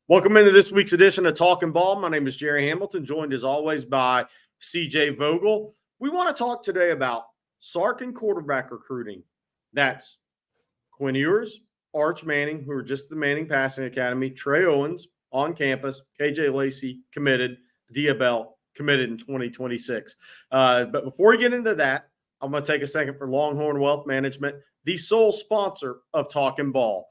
Welcome into this week's edition of Talkin Ball. My name is Gerry Hamilton, joined as always by CJ Vogel. We want to talk today about Sark and quarterback recruiting. That's Quinn Ewers, Arch Manning, who are just at the Manning Passing Academy, Trey Owens on campus, KJ Lacey committed, Diabell committed in 2026. But before we get into that, I'm going to take a second for Longhorn Wealth Management, the sole sponsor of Talkin Ball.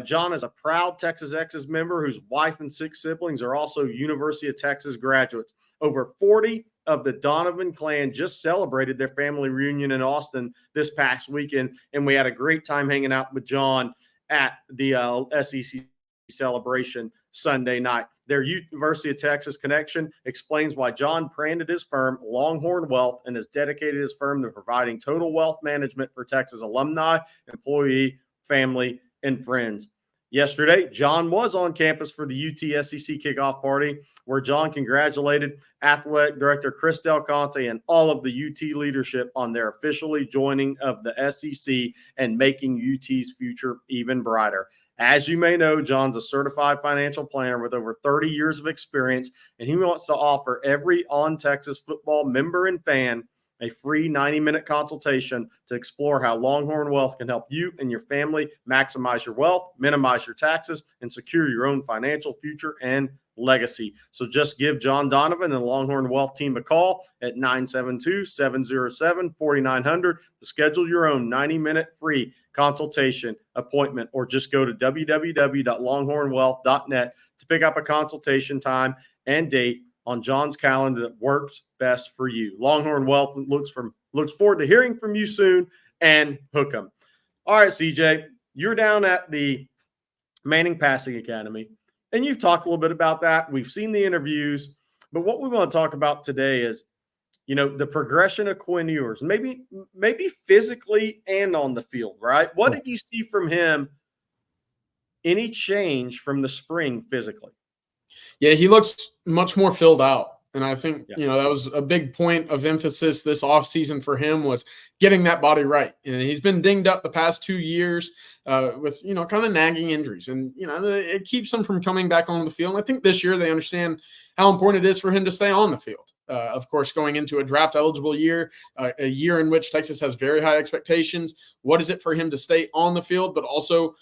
John is a proud Texas Exes member whose wife and 6 siblings are also University of Texas graduates. Over 40 of the Donovan clan just celebrated their family reunion in Austin this past weekend, and we had a great time hanging out with John at the SEC celebration Sunday night. Their University of Texas connection explains why John branded his firm Longhorn Wealth and has dedicated his firm to providing total wealth management for Texas alumni, employee, family, and friends. Yesterday, John was on campus for the UT SEC kickoff party, where John congratulated athletic director Chris Del Conte and all of the UT leadership on their officially joining of the SEC and making UT's future even brighter. As you may know, John's a certified financial planner with over 30 years of experience, and he wants to offer every On Texas Football member and fan a free 90-minute consultation to explore how Longhorn Wealth can help you and your family maximize your wealth, minimize your taxes, and secure your own financial future and legacy. So just give John Donovan and the Longhorn Wealth team a call at 972-707-4900 to schedule your own 90-minute free consultation appointment, or just go to www.longhornwealth.net to pick up a consultation time and date on John's calendar that works best for you. Longhorn Wealth looks forward to hearing from you soon, and hook 'em. All right, CJ, you're down at the Manning Passing Academy, and you've talked a little bit about that. We've seen the interviews, but what we want to talk about today is, the progression of Quinn Ewers, maybe physically and on the field, right? What did you see from him? Any change from the spring physically? Yeah, he looks much more filled out. And I think, that was a big point of emphasis this offseason for him, was getting that body right. And he's been dinged up the past 2 years with, kind of nagging injuries. And, it keeps him from coming back on the field. And I think this year they understand how important it is for him to stay on the field. Of course, going into a draft-eligible year, a year in which Texas has very high expectations. What is it for him to stay on the field, but also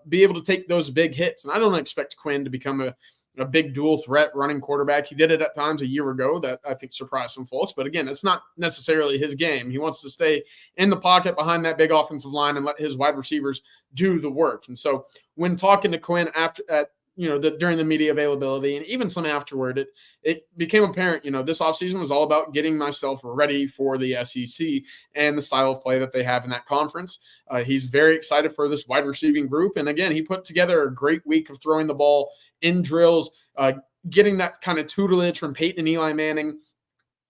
be able to take those big hits? And I don't expect Quinn to become a big dual threat running quarterback. He did it at times a year ago that I think surprised some folks. But again, it's not necessarily his game. He wants to stay in the pocket behind that big offensive line and let his wide receivers do the work. And so when talking to Quinn during the media availability and even some afterward, it became apparent, this offseason was all about getting myself ready for the SEC and the style of play that they have in that conference. He's very excited for this wide receiving group. And again, he put together a great week of throwing the ball in drills, getting that kind of tutelage from Peyton and Eli Manning,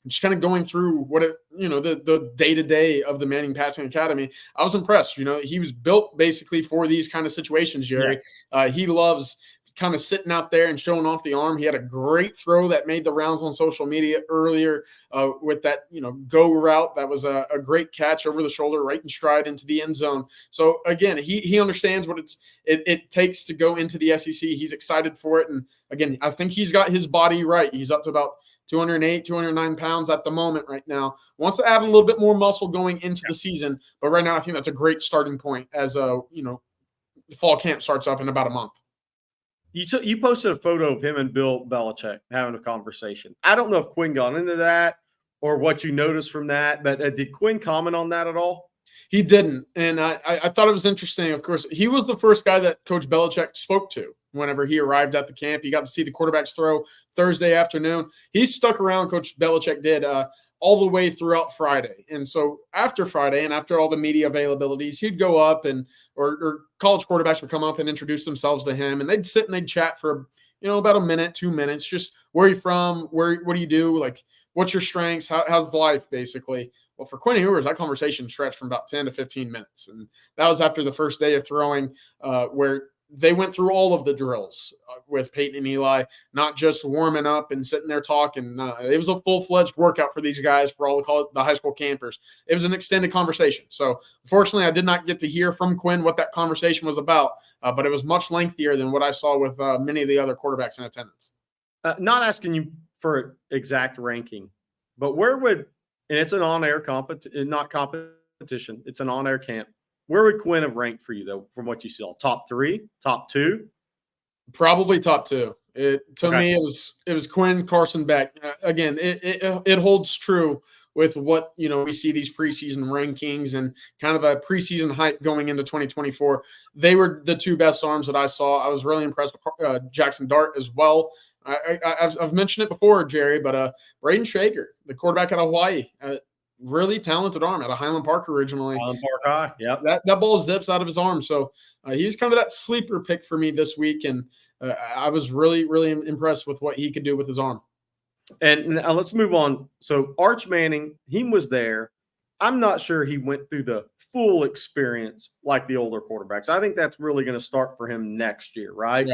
just kind of going through the day-to-day of the Manning Passing Academy. I was impressed. He was built basically for these kind of situations, Gerry. Yes. He loves kind of sitting out there and showing off the arm. He had a great throw that made the rounds on social media earlier with that, go route. That was a great catch over the shoulder, right in stride into the end zone. So again, he understands what it takes to go into the SEC. He's excited for it. And again, I think he's got his body right. He's up to about 208, 209 pounds at the moment right now. Wants to add a little bit more muscle going into the season. But right now, I think that's a great starting point as the fall camp starts up in about a month. You posted a photo of him and Bill Belichick having a conversation. I don't know if Quinn got into that or what you noticed from that, but did Quinn comment on that at all? He didn't, and I thought it was interesting. Of course, he was the first guy that Coach Belichick spoke to whenever he arrived at the camp. He got to see the quarterbacks throw Thursday afternoon. He stuck around, Coach Belichick did, all the way throughout Friday. And so after Friday and after all the media availabilities, he'd go up or college quarterbacks would come up and introduce themselves to him, and they'd sit and they'd chat for, about a minute, 2 minutes, just where are you from? What do you do? Like, what's your strengths? How's life, basically? Well, for Quinn Ewers, that conversation stretched from about 10 to 15 minutes. And that was after the first day of throwing where they went through all of the drills with Peyton and Eli, not just warming up and sitting there talking. It was a full-fledged workout for these guys, for all the high school campers. It was an extended conversation. So, unfortunately, I did not get to hear from Quinn what that conversation was about, but it was much lengthier than what I saw with many of the other quarterbacks in attendance. Not asking you for exact ranking, but where would – and it's an on-air not competition. It's an on-air camp. Where would Quinn have ranked for you, though, from what you saw? Top 3? Top 2? Probably top 2. To me, it was Quinn, Carson, Beck. Again, it holds true with what we see these preseason rankings and kind of a preseason hype going into 2024. They were the 2 best arms that I saw. I was really impressed with Jackson Dart as well. I've mentioned it before, Jerry, but Braden Shaker, the quarterback out of Hawaii, really talented arm out of Highland Park originally. Highland Park High, yeah. That ball dips out of his arm. So he's kind of that sleeper pick for me this week, and I was really, really impressed with what he could do with his arm. And now let's move on. So Arch Manning, he was there. I'm not sure he went through the full experience like the older quarterbacks. I think that's really going to start for him next year, right?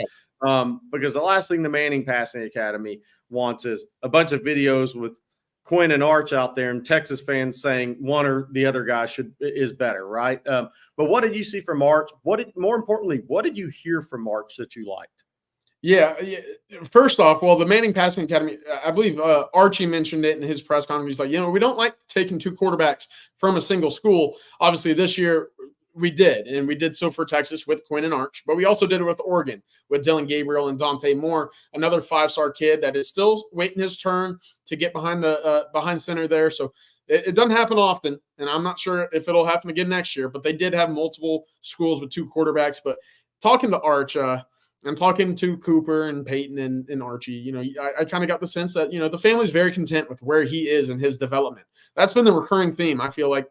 Because the last thing the Manning Passing Academy wants is a bunch of videos with Quinn and Arch out there and Texas fans saying one or the other guy is better, right? But what did you see from Arch? More importantly, what did you hear from Arch that you liked? Yeah. First off, well, the Manning Passing Academy, I believe Archie mentioned it in his press conference. He's like, we don't like taking 2 quarterbacks from a single school. Obviously, this year we did, and we did so for Texas with Quinn and Arch, but we also did it with Oregon with Dylan Gabriel and Dante Moore, another 5-star kid that is still waiting his turn to get behind center there. So it doesn't happen often, and I'm not sure if it'll happen again next year, but they did have multiple schools with 2 quarterbacks. But talking to Arch, and talking to Cooper and Peyton and Archie, I kind of got the sense that, the family's very content with where he is in his development. That's been the recurring theme, I feel like,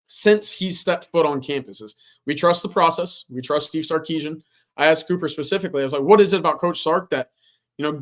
since he stepped foot on campuses. We trust the process. We trust Steve Sarkisian. I asked Cooper specifically, I was like, what is it about Coach Sark that,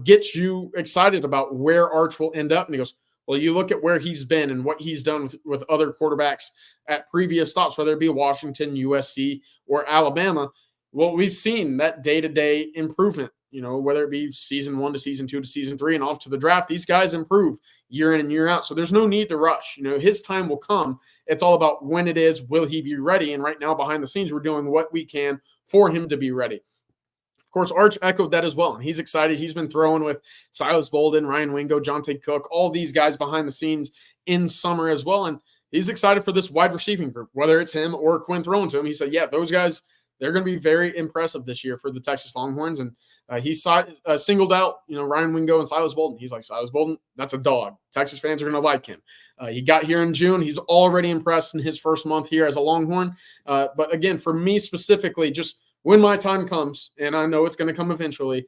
gets you excited about where Arch will end up? And he goes, well, you look at where he's been and what he's done with other quarterbacks at previous stops, whether it be Washington, USC, or Alabama. Well, we've seen that day-to-day improvement, whether it be season 1 to season 2 to season 3 and off to the draft. These guys improve year in and year out. So there's no need to rush. His time will come. It's all about when it is, will he be ready? And right now, behind the scenes, we're doing what we can for him to be ready. Of course, Arch echoed that as well, and he's excited. He's been throwing with Silas Bolden, Ryan Wingo, Jonte Cook, all these guys behind the scenes in summer as well. And he's excited for this wide receiving group, whether it's him or Quinn throwing to him. He said, yeah, those guys – they're going to be very impressive this year for the Texas Longhorns. And he singled out, Ryan Wingo and Silas Bolden. He's like, Silas Bolden, that's a dog. Texas fans are going to like him. He got here in June. He's already impressed in his first month here as a Longhorn. But again, for me specifically, just when my time comes, and I know it's going to come eventually,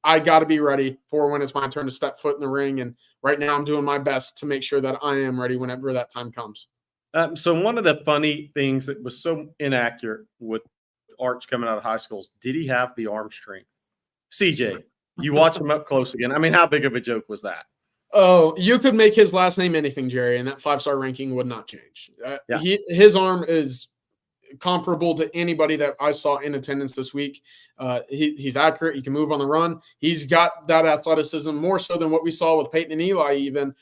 I got to be ready for when it's my turn to step foot in the ring. And right now I'm doing my best to make sure that I am ready whenever that time comes. So one of the funny things that was so inaccurate with Arch coming out of high schools, did he have the arm strength? CJ, you watch him up close again. I mean, how big of a joke was that? Oh, you could make his last name anything, Jerry, and that 5-star ranking would not change. His arm is comparable to anybody that I saw in attendance this week. He's accurate. He can move on the run. He's got that athleticism more so than what we saw with Peyton and Eli even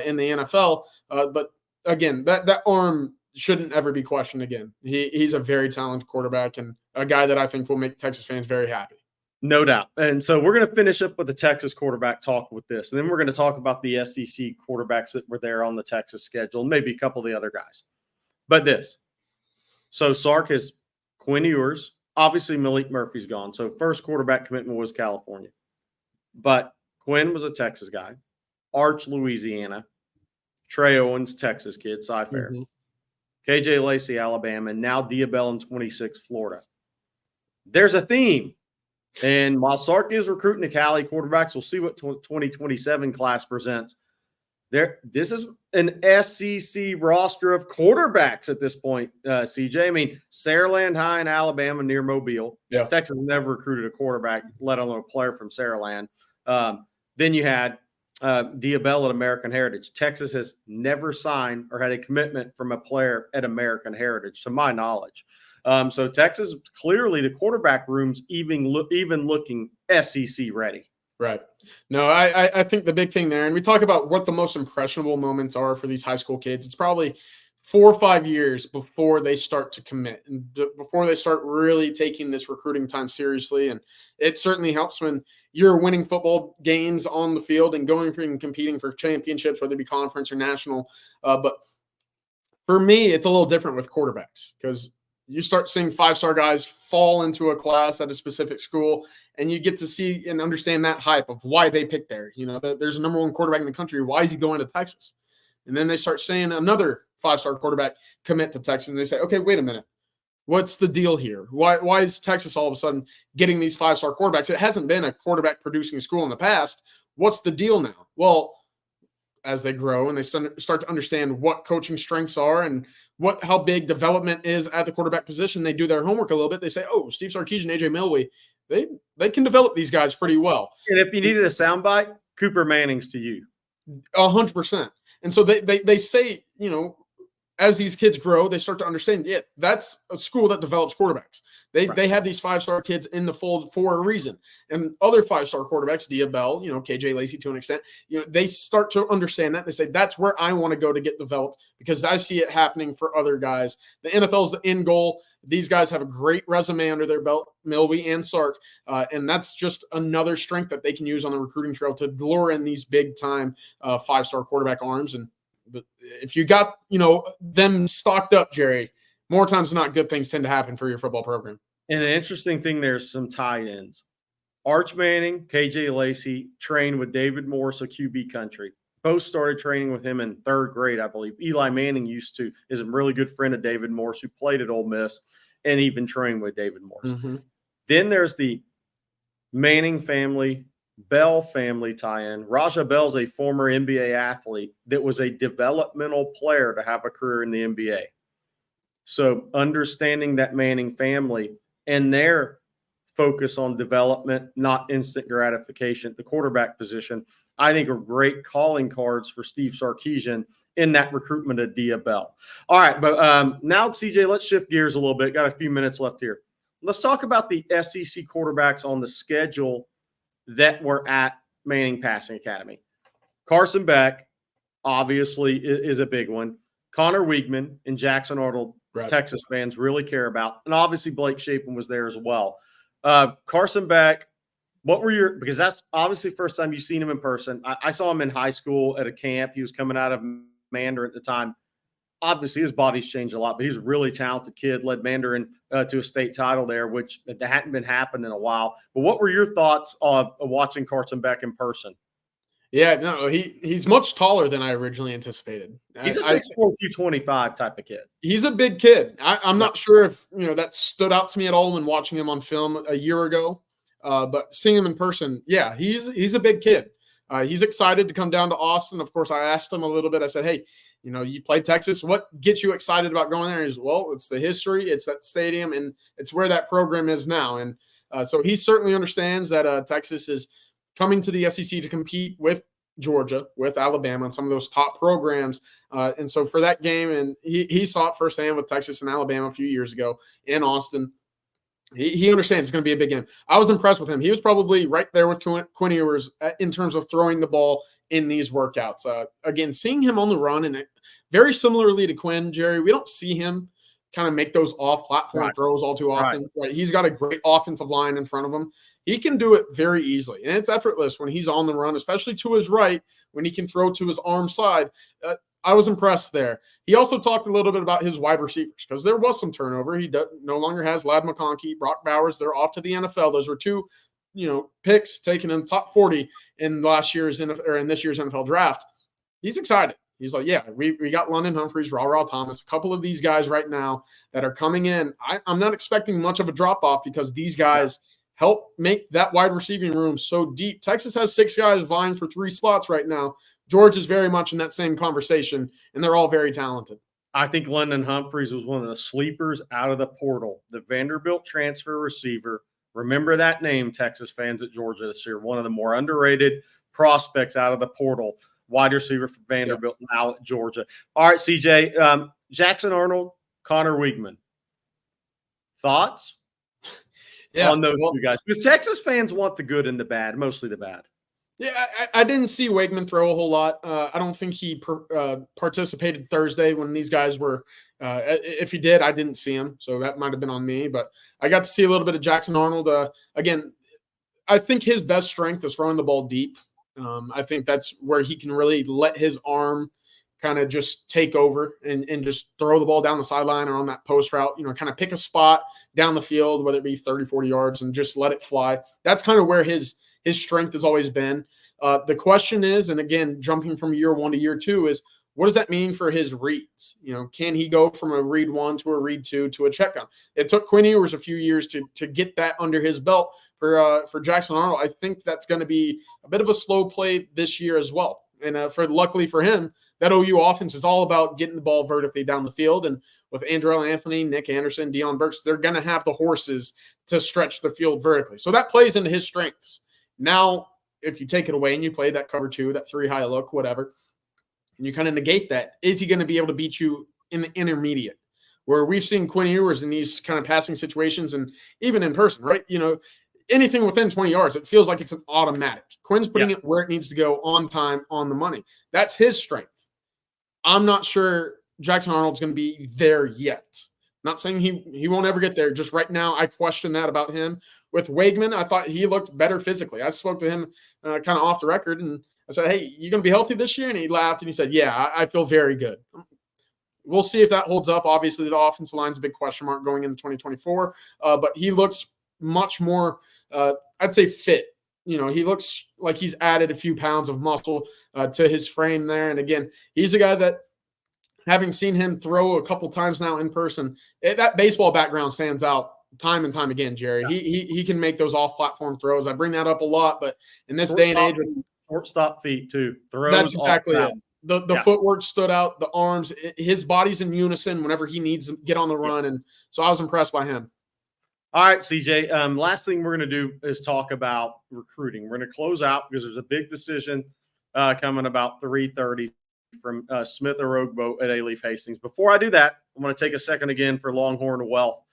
in the NFL. But again, that arm shouldn't ever be questioned again. He's a very talented quarterback and a guy that I think will make Texas fans very happy. No doubt. And so we're going to finish up with the Texas quarterback talk with this. And then we're going to talk about the SEC quarterbacks that were there on the Texas schedule, and maybe a couple of the other guys. But this. So Sark has Quinn Ewers. Obviously, Malik Murphy's gone. So first quarterback commitment was California. But Quinn was a Texas guy. Arch, Louisiana. Trey Owens, Texas kid, Cy-Fair. Mm-hmm. KJ Lacey, Alabama, and now Diabell in 26, Florida. There's a theme. And while Sark is recruiting the Cali quarterbacks, we'll see what 2027 class presents. This is an SEC roster of quarterbacks at this point, CJ. I mean, Saraland High in Alabama near Mobile. Yeah. Texas never recruited a quarterback, let alone a player from Saraland. Then you had Diabell at American Heritage. Texas has never signed or had a commitment from a player at American Heritage, to my knowledge. So Texas, clearly the quarterback room's even looking SEC ready. Right. No, I think the big thing there, and we talk about what the most impressionable moments are for these high school kids. It's probably 4 or 5 years before they start to commit and before they start really taking this recruiting time seriously. And it certainly helps when you're winning football games on the field and going for and competing for championships, whether it be conference or national. But for me, it's a little different with quarterbacks because you start seeing 5-star guys fall into a class at a specific school, and you get to see and understand that hype of why they picked there. You know, there's a number one quarterback in the country. Why is he going to Texas? And then they start saying another 5-star quarterback commit to Texas, and they say, okay, wait a minute. What's the deal here? Why is Texas all of a sudden getting these 5-star quarterbacks? It hasn't been a quarterback producing school in the past. What's the deal now? Well, as they grow and they start to understand what coaching strengths are and how big development is at the quarterback position, they do their homework a little bit. They say, oh, Steve Sarkisian, AJ Milwee, they can develop these guys pretty well. And if you needed a soundbite, Cooper Manning's to you. 100%. And so they say, you know, as these kids grow, they start to understand, yeah, that's a school that develops quarterbacks. They have these 5-star kids in the fold for a reason. And other 5-star quarterbacks, Dia Bell, you know, KJ Lacey to an extent, you know, they start to understand that. They say, that's where I want to go to get developed because I see it happening for other guys. The NFL's the end goal. These guys have a great resume under their belt, Milwee and Sark. And that's just another strength that they can use on the recruiting trail to lure in these big-time 5-star quarterback arms. And if you got, you know, them stocked up, Gerry, more times than not, good things tend to happen for your football program. And an interesting thing, there's some tie-ins. Arch Manning, KJ Lacey trained with David Morris of QB Country. Both started training with him in 3rd grade, I believe. Eli Manning is a really good friend of David Morris who played at Ole Miss and even trained with David Morris. Mm-hmm. Then there's the Manning family, Bell family tie-in. Raja Bell's a former NBA athlete that was a developmental player to have a career in the NBA. So understanding that Manning family and their focus on development, not instant gratification at the quarterback position, I think are great calling cards for Steve Sarkisian in that recruitment of Dia Bell. All right, but now, CJ, let's shift gears a little bit. Got a few minutes left here. Let's talk about the SEC quarterbacks on the schedule that were at Manning Passing Academy. Carson Beck, obviously, is a big one. Connor Weigman and Jackson Arnold, right, Texas fans really care about. And obviously Blake Shapen was there as well. Carson Beck, because that's obviously the first time you've seen him in person. I saw him in high school at a camp. He was coming out of Mandarin at the time. Obviously his body's changed a lot, but he's a really talented kid, led Mandarin to a state title there, which hadn't been happening in a while. But what were your thoughts of watching Carson Beck in person? Yeah, no, he's much taller than I originally anticipated. He's a 6'4", 225 type of kid. He's a big kid. I'm not sure if that stood out to me at all when watching him on film a year ago. But seeing him in person, yeah, he's a big kid. He's excited to come down to Austin. Of course, I asked him a little bit. I said, hey, you played Texas. What gets you excited about going there? He's, well, it's the history, it's that stadium, and it's where that program is now. And so he certainly understands that Texas is coming to the SEC to compete with Georgia, with Alabama, and some of those top programs. And so for that game, and he saw it firsthand with Texas and Alabama a few years ago in Austin. He understands it's going to be a big game. I was impressed with him. He was probably right there with Quinn Ewers in terms of throwing the ball in these workouts. Again, seeing him on the run, and very similarly to Quinn, Gerry, we don't see him kind of make those off-platform throws all too often. Right. He's got a great offensive line in front of him. He can do it very easily, and it's effortless when he's on the run, especially to his right, when he can throw to his arm side. I was impressed there. He also talked a little bit about his wide receivers because there was some turnover. He no longer has Ladd McConkey, Brock Bowers. They're off to the NFL. Those were two, picks taken in the top 40 in this year's NFL draft. He's excited. He's like, yeah, we got London Humphreys, Ra Thomas, a couple of these guys right now that are coming in. I'm not expecting much of a drop-off because these guys help make that wide receiving room so deep. Texas has 6 guys vying for 3 spots right now. George is very much in that same conversation, and they're all very talented. I think London Humphreys was one of the sleepers out of the portal. The Vanderbilt transfer receiver. Remember that name, Texas fans at Georgia this year. One of the more underrated prospects out of the portal. Wide receiver for Vanderbilt, now at Georgia. All right, CJ. Jackson Arnold, Connor Weigman. Thoughts on those two guys? Because Texas fans want the good and the bad, mostly the bad. Yeah, I didn't see Wakeman throw a whole lot. I don't think he participated Thursday when these guys were if he did, I didn't see him. So that might have been on me. But I got to see a little bit of Jackson Arnold. Again, I think his best strength is throwing the ball deep. I think that's where he can really let his arm kind of just take over and just throw the ball down the sideline or on that post route, kind of pick a spot down the field, whether it be 30, 40 yards, and just let it fly. That's kind of where his strength has always been. The question is, and again, jumping from year one to year two, is what does that mean for his reads? Can he go from a read one to a read two to a check down? It took Quinn Ewers a few years to get that under his belt. For Jackson Arnold, I think that's going to be a bit of a slow play this year as well. And luckily for him, that OU offense is all about getting the ball vertically down the field. And with Andrell Anthony, Nick Anderson, Deion Burks, they're going to have the horses to stretch the field vertically. So that plays into his strengths. Now, if you take it away and you play that cover two, that three high look, whatever, and you kind of negate that, is he going to be able to beat you in the intermediate? Where we've seen Quinn Ewers in these kind of passing situations and even in person, right? Anything within 20 yards, it feels like it's an automatic. Quinn's putting it where it needs to go on time, on the money. That's his strength. I'm not sure Jackson Arnold's going to be there yet. Not saying he won't ever get there. Just right now, I question that about him. With Wakeman, I thought he looked better physically. I spoke to him kind of off the record, and I said, hey, you going to be healthy this year? And he laughed, and he said, yeah, I feel very good. We'll see if that holds up. Obviously, the offensive line's a big question mark going into 2024, but he looks much more, I'd say, fit. He looks like he's added a few pounds of muscle to his frame there. And again, he's a guy that, having seen him throw a couple times now in person, that baseball background stands out time and time again, Jerry. Yeah. He can make those off-platform throws. I bring that up a lot, but in this day and age, shortstop feet too. Throws. That's exactly it. The footwork stood out, the arms, his body's in unison whenever he needs to get on the run, and so I was impressed by him. All right, CJ. Last thing we're going to do is talk about recruiting. We're going to close out because there's a big decision coming about 3:30 from Smith Orogbo at A-Leaf Hastings. Before I do that, I'm going to take a second again for Longhorn Wealth.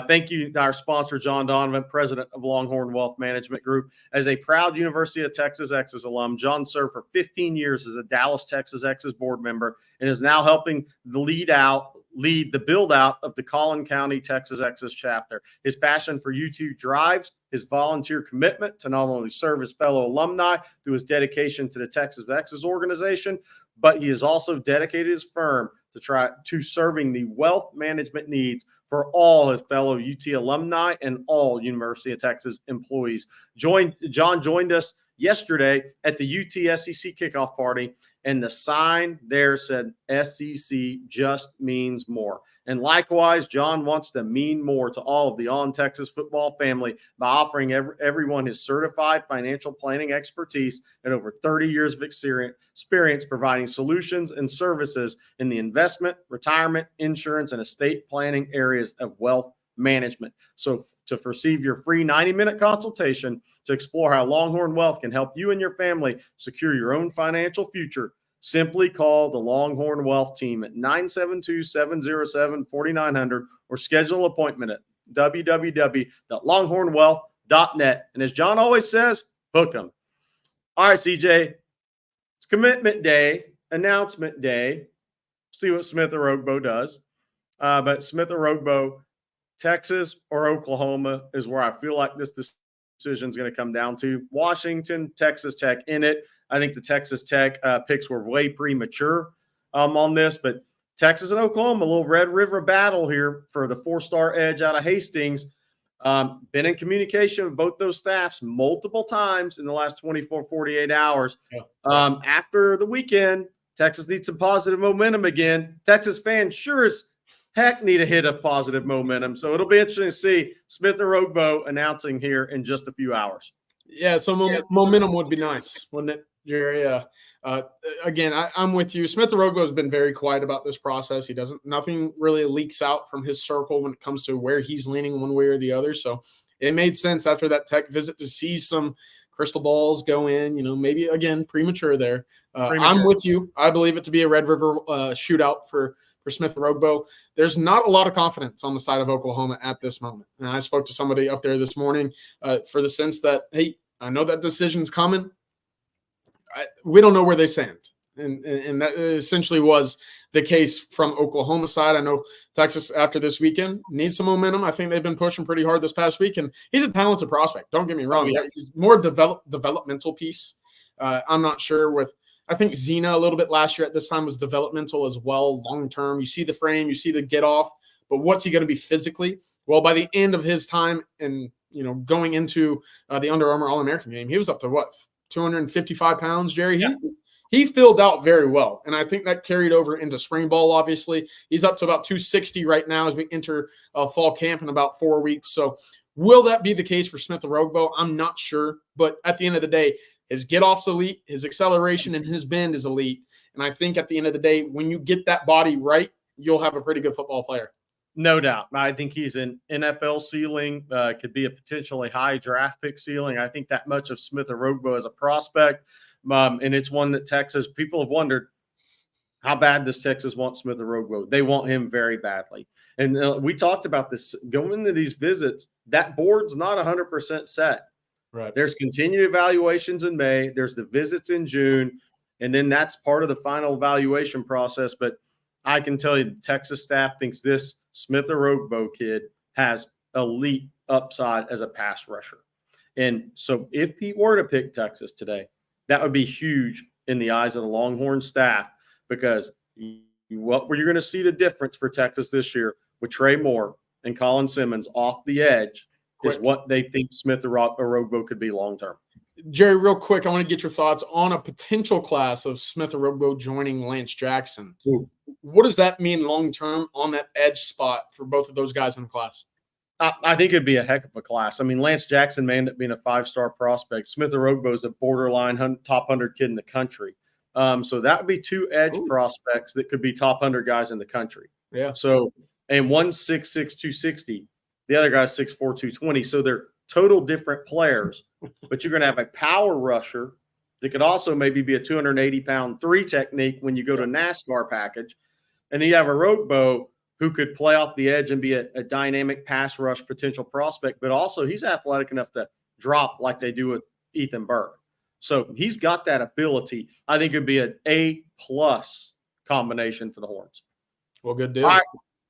Thank you to our sponsor, John Donovan, president of Longhorn Wealth Management Group. As a proud University of Texas Exes alum, John served for 15 years as a Dallas, Texas Exes board member and is now helping lead the build-out of the Collin County, Texas Exes chapter. His passion for UT drives his volunteer commitment to not only serve his fellow alumni through his dedication to the Texas Exes organization, but he has also dedicated his firm to serving the wealth management needs for all his fellow UT alumni and all University of Texas employees. John joined us yesterday at the UT SEC kickoff party, and the sign there said SEC just means more. And likewise, John wants to mean more to all of the On Texas football family by offering everyone his certified financial planning expertise and over 30 years of experience providing solutions and services in the investment, retirement, insurance, and estate planning areas of wealth management. So to receive your free 90-minute consultation to explore how Longhorn Wealth can help you and your family secure your own financial future, simply call the Longhorn Wealth team at 972-707-4900 or schedule an appointment at www.longhornwealth.net. And as John always says, hook 'em. All right, CJ, it's commitment day, announcement day. See what Smith Orogbo does. But Smith Orogbo, Texas or Oklahoma is where I feel like this decision is going to come down to. Washington, Texas Tech in it. I think the Texas Tech picks were way premature on this, but Texas and Oklahoma, a little Red River battle here for the 4-star edge out of Hastings. Been in communication with both those staffs multiple times in the last 24, 48 hours. Yeah. After the weekend, Texas needs some positive momentum again. Texas fans sure as heck need a hit of positive momentum. So it'll be interesting to see Smith Orogbo announcing here in just a few hours. Yeah, so momentum would be nice, wouldn't it, Gerry? Again, I'm with you. Smith Orogbo has been very quiet about this process. Nothing really leaks out from his circle when it comes to where he's leaning one way or the other. So it made sense after that Tech visit to see some crystal balls go in, maybe again, premature there. I'm with you. I believe it to be a Red River shootout for for Smith Orogbo. There's not a lot of confidence on the side of Oklahoma at this moment. And I spoke to somebody up there this morning for the sense that, hey, I know that decision's coming. We don't know where they stand. And that essentially was the case from Oklahoma side. I know Texas, after this weekend, needs some momentum. I think they've been pushing pretty hard this past week, and he's a talented prospect. Don't get me wrong. Yeah. He's more developmental piece. I'm not sure with – I think Zena a little bit last year at this time was developmental as well, long-term. You see the frame, you see the get-off, but what's he going to be physically? Well, by the end of his time and, going into the Under Armour All-American game, he was up to what, 255 pounds, Gerry? Yeah. He filled out very well, and I think that carried over into spring ball, obviously. He's up to about 260 right now as we enter fall camp in about 4 weeks. So will that be the case for Smith Orogbo? I'm not sure, but at the end of the day, his get-off's elite, his acceleration and his bend is elite, and I think at the end of the day, when you get that body right, you'll have a pretty good football player. No doubt. I think he's an NFL ceiling, could be a potentially high draft pick ceiling. I think that much of Smith Orogbo as a prospect. And it's one that Texas, people have wondered, how bad does Texas want Smith Orogbo? They want him very badly. And we talked about this going into these visits. That board's not 100% set. Right. There's continued evaluations in May. There's the visits in June. And then that's part of the final evaluation process. But I can tell you the Texas staff thinks this Smith Orogbo kid has elite upside as a pass rusher. And so if he were to pick Texas today, that would be huge in the eyes of the Longhorn staff, because what you're going to see the difference for Texas this year with Trey Moore and Colin Simmons off the edge is what they think Smith Orogbo could be long-term. Gerry, real quick, I want to get your thoughts on a potential class of Smith Orogbo joining Lance Jackson. Ooh. What does that mean long-term on that edge spot for both of those guys in the class? I think it'd be a heck of a class. I mean, Lance Jackson may end up being a 5-star prospect. Smith Orogbo is a borderline top 100 kid in the country. So that would be 2 edge prospects that could be top 100 guys in the country. Yeah. So, and one's 6'6", 260. The other guy's 6'4", 220. So they're total different players. But you're going to have a power rusher that could also maybe be a 280-pound 3 technique when you go to NASCAR package. And then you have Orogbo, who could play off the edge and be a dynamic pass rush potential prospect, but also he's athletic enough to drop like they do with Ethan Burke. So he's got that ability. I think it'd be an A+ combination for the Horns. Well, good deal. All right.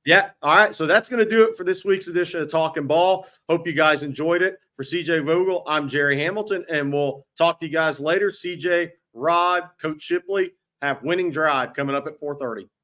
Yeah. All right. So that's going to do it for this week's edition of Talkin Ball. Hope you guys enjoyed it. For CJ Vogel, I'm Gerry Hamilton, and we'll talk to you guys later. CJ, Rod, Coach Shipley have Winning Drive coming up at 4:30.